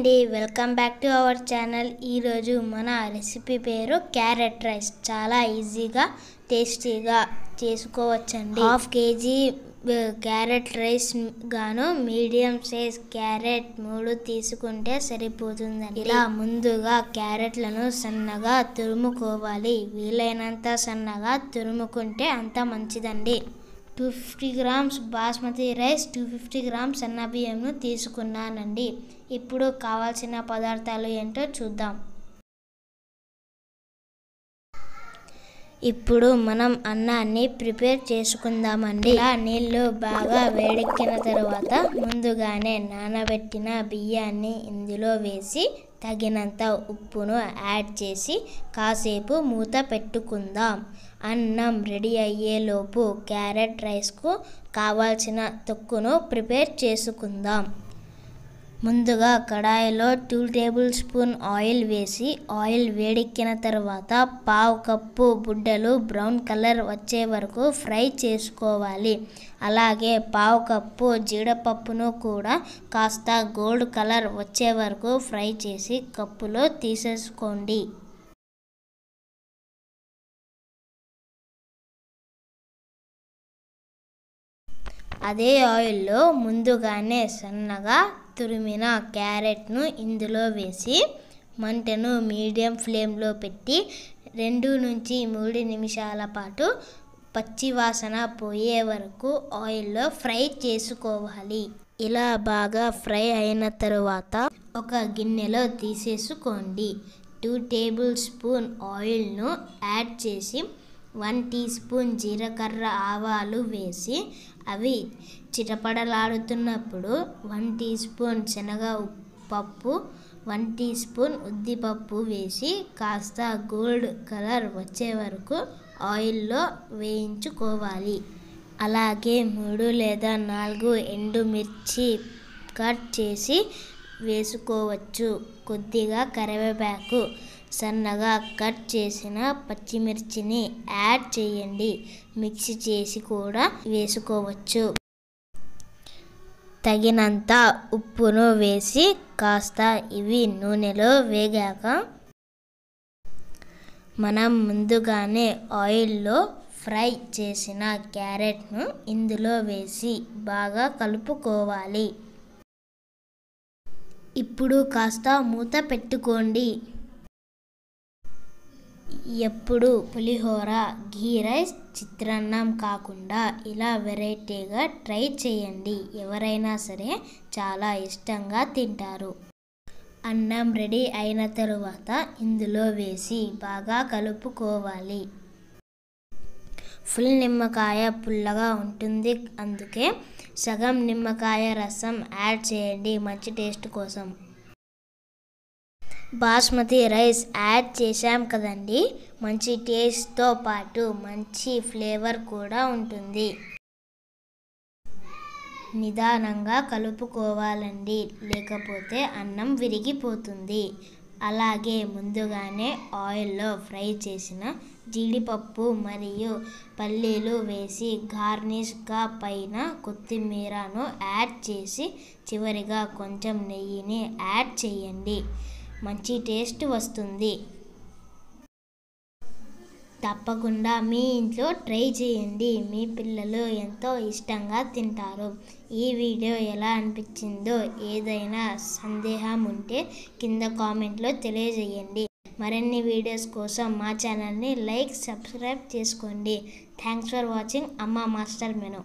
అండి, welcome back to our channel. ఈరోజు మన రెసిపీ పేరు క్యారెట్ రైస్. చాలా ఈజీగా టేస్టీగా చేసుకోవచ్చండి. 1/2 kg క్యారెట్ రైస్ గాను మీడియం సైజ్ క్యారెట్ 3 తీసుకుంటే సరిపోతుందండి. ఇలా ముందుగా క్యారెట్లను సన్నగా తురుముకోవాలి. వీలైనంత సన్నగా తురుముకుంటే అంత మంచిదండి. 250 grams బాస్మతి రైస్, 250 grams సన్న బియ్యంను తీసుకున్నానండి. ఇప్పుడు కావాల్సిన పదార్థాలు ఏంటో చూద్దాం. ఇప్పుడు మనం అన్నాన్ని ప్రిపేర్ చేసుకుందామండి. ఇలా నీళ్ళు బాగా వేడెక్కిన తర్వాత ముందుగానే నానబెట్టిన బియ్యాన్ని ఇందులో వేసి తగినంత ఉప్పును యాడ్ చేసి కాసేపు మూత పెట్టుకుందాం. అన్నం రెడీ అయ్యేలోపు క్యారెట్ రైస్కు కావాల్సిన తొక్కును ప్రిపేర్ చేసుకుందాం. ముందుగా కడాయిలో 2 tablespoons ఆయిల్ వేసి ఆయిల్ వేడెక్కిన తర్వాత 1/2 కప్పు బుడ్డలు బ్రౌన్ కలర్ వచ్చే వరకు ఫ్రై చేసుకోవాలి. అలాగే 1/2 కప్పు జీడిపప్పును కూడా కాస్త గోల్డ్ కలర్ వచ్చే వరకు ఫ్రై చేసి కప్పులో తీసేసుకోండి. అదే ఆయిల్లో ముందుగానే సన్నగా తురిమిన క్యారెట్ను ఇందులో వేసి మంటను మీడియం ఫ్లేమ్లో పెట్టి 2 నుంచి 3 నిమిషాల పాటు పచ్చివాసన పోయే వరకు ఆయిల్లో ఫ్రై చేసుకోవాలి. ఇలా బాగా ఫ్రై అయిన తరువాత ఒక గిన్నెలో తీసేసుకోండి. 2 tablespoons ఆయిల్ను యాడ్ చేసి 1 teaspoon జీలకర్ర ఆవాలు వేసి అవి చిటపటలాడుతున్నప్పుడు 1 teaspoon శనగపప్పు, 1 teaspoon ఉద్దిపప్పు వేసి కాస్త గోల్డ్ కలర్ వచ్చే వరకు ఆయిల్లో వేయించుకోవాలి. అలాగే 3 లేదా 4 ఎండుమిర్చి కట్ చేసి వేసుకోవచ్చు. కొద్దిగా కరివేపాకు, సన్నగా కట్ చేసిన పచ్చిమిర్చిని యాడ్ చేయండి. మిక్స్ చేసి కూడా వేసుకోవచ్చు. తగినంత ఉప్పును వేసి కాస్త ఇవి నూనెలో వేగాక మనం ముందుగానే ఆయిల్లో ఫ్రై చేసిన క్యారెట్ను ఇందులో వేసి బాగా కలుపుకోవాలి. ఇప్పుడు కాస్త మూత పెట్టుకోండి. ఎప్పుడు పులిహోర, ఘీ రైస్, చిత్రాన్నం కాకుండా ఇలా వెరైటీగా ట్రై చేయండి. ఎవరైనా సరే చాలా ఇష్టంగా తింటారు. అన్నం రెడీ అయిన తరువాత ఇందులో వేసి బాగా కలుపుకోవాలి. ఫుల్ నిమ్మకాయ పుల్లగా ఉంటుంది, అందుకే సగం నిమ్మకాయ రసం యాడ్ చేయండి మంచి టేస్ట్ కోసం. బాస్మతి రైస్ యాడ్ చేసాం కదండి, మంచి టేస్ట్తో పాటు మంచి ఫ్లేవర్ కూడా ఉంటుంది. నిదానంగా కలుపుకోవాలండి, లేకపోతే అన్నం విరిగిపోతుంది. అలాగే ముందుగానే ఆయిల్లో ఫ్రై చేసిన జీడిపప్పు మరియు పల్లీలు వేసి గార్నిష్గా పైన కొత్తిమీరను యాడ్ చేసి చివరిగా కొంచెం నెయ్యిని యాడ్ చేయండి. మంచి టేస్ట్ వస్తుంది. తప్పకుండా మీ ఇంట్లో ట్రై చేయండి. మీ పిల్లలు ఎంతో ఇష్టంగా తింటారు. ఈ వీడియో ఎలా అనిపించిందో ఏదైనా సందేహం ఉంటే కింద కామెంట్లో తెలియజేయండి. మరిన్ని వీడియోస్ కోసం మా ఛానల్ని లైక్, సబ్స్క్రైబ్ చేసుకోండి. థ్యాంక్స్ ఫర్ వాచింగ్ అమ్మ మాస్టర్ మెను.